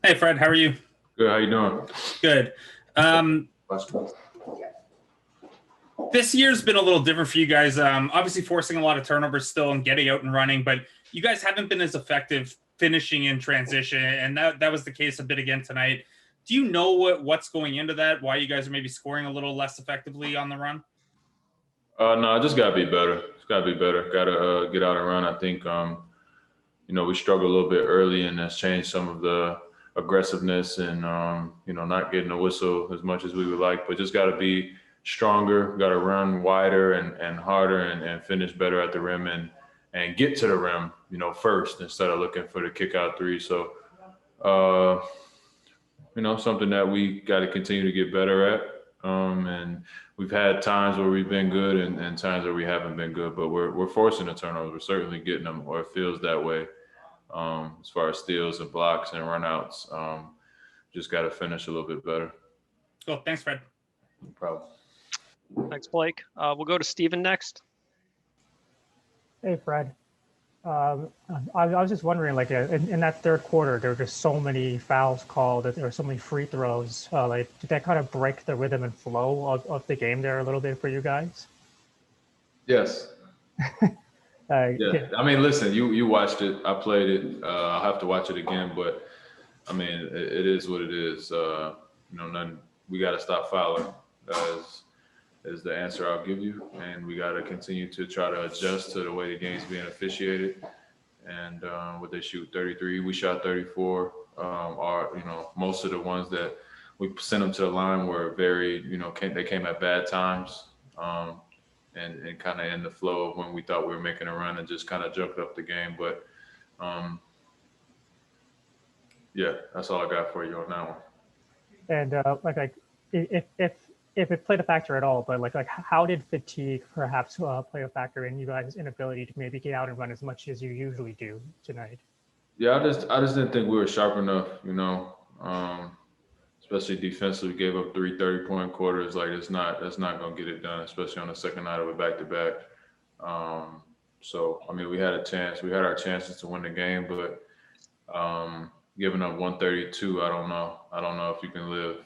Hey, Fred, how are you? Good. How you doing? Good. Um, this year's been a little different for you guys. Obviously, forcing a lot of turnovers still and getting out and running, but you guys haven't been as effective finishing in transition, and that was the case a bit again tonight. Do you know what's going into that? Why you guys are maybe scoring a little less effectively on the run? No, I just gotta be better. It's gotta be better. Gotta get out and run. I think we struggled a little bit early, and that's changed some of the aggressiveness and not getting a whistle as much as we would like. But just gotta be stronger. Gotta run wider and harder and finish better at the rim and get to the rim, first instead of looking for the kick out three. So uh, something that we got to continue to get better at. And we've had times where we've been good and times where we haven't been good, but we're forcing the turnovers. We're certainly getting them, or it feels that way. As far as steals and blocks and runouts, just got to finish a little bit better. Cool. Thanks, Fred. No problem. Thanks, Blake. We'll go to Steven next. Hey, Fred. I was just wondering, like in that third quarter, there were just so many fouls called, that there were so many free throws. Did that kind of break the rhythm and flow of the game there a little bit for you guys? Yes. Yeah. I mean, listen, you watched it. I played it. I'll have to watch it again, but I mean, it is what it is. Nothing. We got to stop fouling. Is the answer I'll give you, and we got to continue to try to adjust to the way the game's being officiated. And what they shoot 33, we shot 34. Most of the ones that we sent them to the line were very, they came at bad times, and kind of in the flow of when we thought we were making a run and just kind of joked up the game. But yeah, that's all I got for you on that one. And if it played a factor at all, but like how did fatigue perhaps play a factor in you guys' inability to maybe get out and run as much as you usually do tonight? Yeah, I just didn't think we were sharp enough, especially defensively. We gave up 3 30-point quarters. Like that's not gonna get it done, especially on the second night of a back-to-back. So I mean, we had a chance. We had our chances to win the game, but giving up 132, I don't know. I don't know if you can live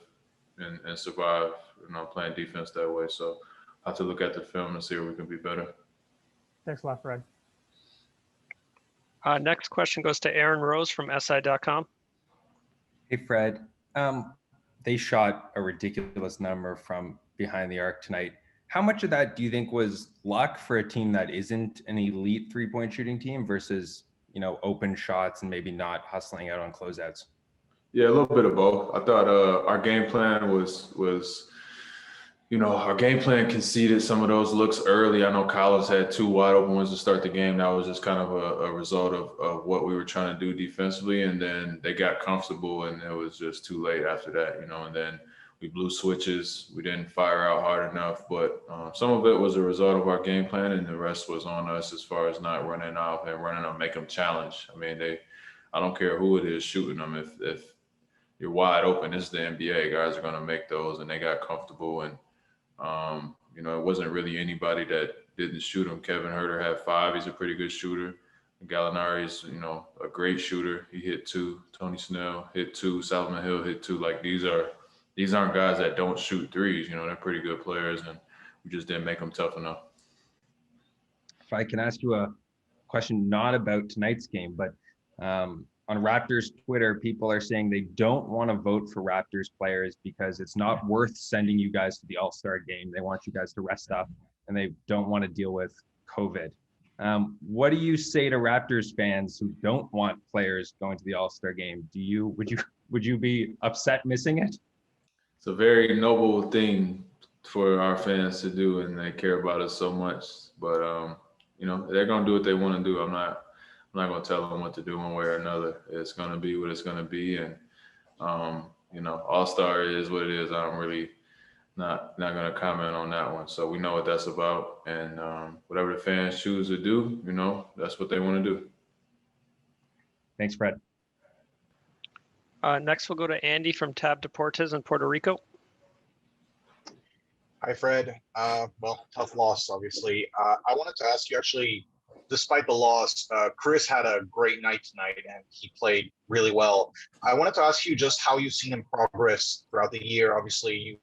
and survive, playing defense that way. So I have to look at the film and see where we can be better. Thanks a lot, Fred. Next question goes to Aaron Rose from SI.com. Hey, Fred. They shot a ridiculous number from behind the arc tonight. How much of that do you think was luck for a team that isn't an elite three-point shooting team versus, open shots and maybe not hustling out on closeouts? Yeah, a little bit of both. I thought our game plan was our game plan conceded some of those looks early. I know Collins had 2 wide open ones to start the game. That was just kind of a result of what we were trying to do defensively. And then they got comfortable and it was just too late after that, and then we blew switches. We didn't fire out hard enough, but some of it was a result of our game plan and the rest was on us as far as not running off and running them, make them challenge. I mean, I don't care who it is shooting them. If you're wide open, this is the NBA. Guys are going to make those, and they got comfortable. And, it wasn't really anybody that didn't shoot them. Kevin Huerter had 5. He's a pretty good shooter. Gallinari's, a great shooter. He hit 2. Tony Snell hit 2. Solomon Hill hit 2. Like, these aren't guys that don't shoot threes. They're pretty good players, and we just didn't make them tough enough. If I can ask you a question not about tonight's game, but on Raptors Twitter, people are saying they don't want to vote for Raptors players because it's not worth sending you guys to the All-Star game. They want you guys to rest up, and they don't want to deal with COVID. What do you say to Raptors fans who don't want players going to the All-Star game? Would you be upset missing it? It's a very noble thing for our fans to do, and they care about us so much. But they're gonna do what they want to do. I'm not gonna tell them what to do one way or another. It's gonna be what it's gonna be, and All-Star is what it is. I'm really not gonna comment on that one. So we know what that's about, and whatever the fans choose to do, that's what they want to do. Thanks, Fred. Next, we'll go to Andy from Tab Deportes in Puerto Rico. Hi, Fred. Well, tough loss, obviously. I wanted to ask you, actually, despite the loss, Chris had a great night tonight, and he played really well. I wanted to ask you just how you've seen him progress throughout the year. Obviously,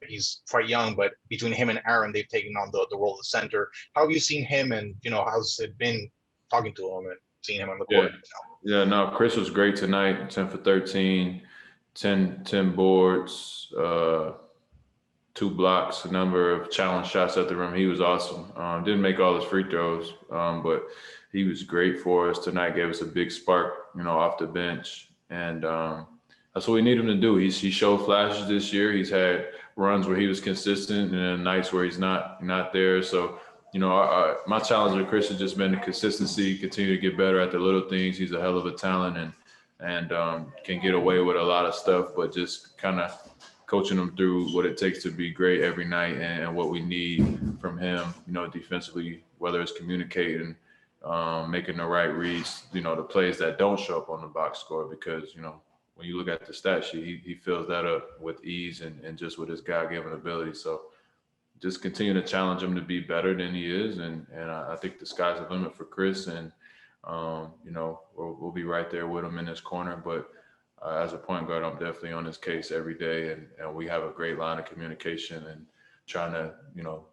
he's quite young, but between him and Aaron, they've taken on the role of center. How have you seen him, and how's it been talking to him and seeing him on the court? Yeah, no, Chris was great tonight. 10 for 13, 10 boards, 2 blocks, a number of challenge shots at the rim. He was awesome. Didn't make all his free throws, but he was great for us tonight. Gave us a big spark, off the bench, and that's what we need him to do. He showed flashes this year. He's had runs where he was consistent, and then nights where he's not there. So, my challenge with Chris has just been the consistency, continue to get better at the little things. He's a hell of a talent and can get away with a lot of stuff, but just kind of coaching him through what it takes to be great every night and what we need from him, defensively, whether it's communicating, making the right reads, the plays that don't show up on the box score, because, when you look at the stat sheet, he fills that up with ease and just with his God-given ability. So just continue to challenge him to be better than he is. And I think the sky's the limit for Chris. And, we'll be right there with him in this corner. But as a point guard, I'm definitely on his case every day. And we have a great line of communication and trying to,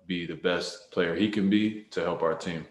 be the best player he can be to help our team.